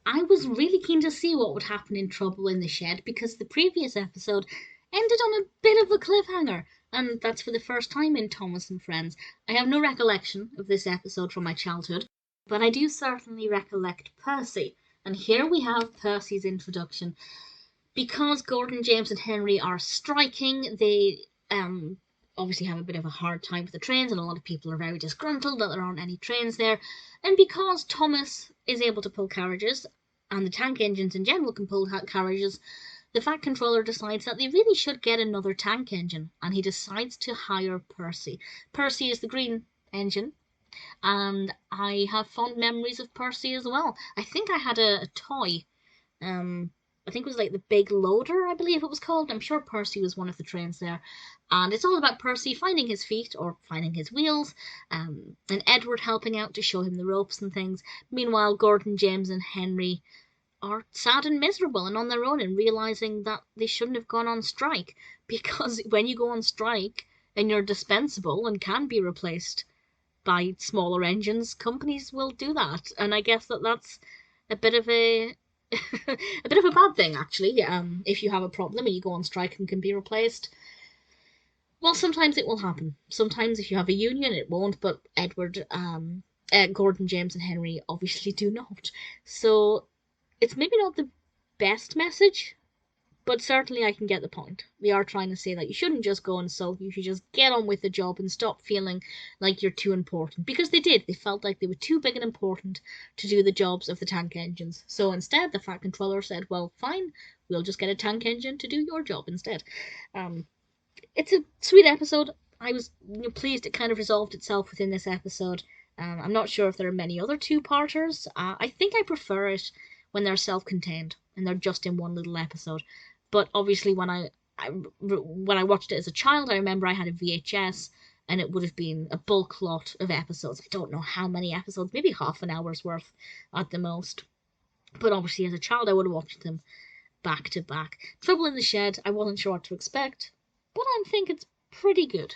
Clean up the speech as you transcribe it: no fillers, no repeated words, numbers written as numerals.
I was really keen to see what would happen in Trouble in the Shed because the previous episode ended on a bit of a cliffhanger, and that's for the first time in Thomas and Friends. I have no recollection of this episode from my childhood, but I do certainly recollect Percy. And here we have Percy's introduction. Because Gordon, James, and Henry are striking, they obviously have a bit of a hard time with the trains, and a lot of people are very disgruntled that there aren't any trains there. And because Thomas is able to pull carriages, and the tank engines in general can pull carriages, the Fat Controller decides that they really should get another tank engine, and he decides to hire Percy. Percy is the green engine, and I have fond memories of Percy as well. I think I had a toy. Um, I think it was like the Big Loader, I believe it was called. I'm sure Percy was one of the trains there. And it's all about Percy finding his feet or finding his wheels, and Edward helping out to show him the ropes and things. Meanwhile, Gordon, James, and Henry are sad and miserable and on their own and realizing that they shouldn't have gone on strike because when you go on strike and you're dispensable and can be replaced by smaller engines, companies will do that. And I guess that's a bit of a a bit of a bad thing actually. If you have a problem and you go on strike and can be replaced, well, sometimes it will happen. Sometimes if you have a union, it won't. But Gordon, James, and Henry obviously do not. So it's maybe not the best message, but certainly I can get the point. They are trying to say that you shouldn't just go and sulk, you should just get on with the job and stop feeling like you're too important. Because they did. They felt like they were too big and important to do the jobs of the tank engines. So instead, the Fat Controller said, well, fine, we'll just get a tank engine to do your job instead. It's a sweet episode. I was pleased it kind of resolved itself within this episode. I'm not sure if there are many other two-parters. I think I prefer it when they're self-contained and they're just in one little episode. But obviously, when I watched it as a child, I remember I had a VHS, and it would have been a bulk lot of episodes. I don't know how many episodes, maybe half an hour's worth at the most. But obviously, as a child, I would have watched them back to back. Trouble in the Shed, I wasn't sure what to expect, but I think it's pretty good.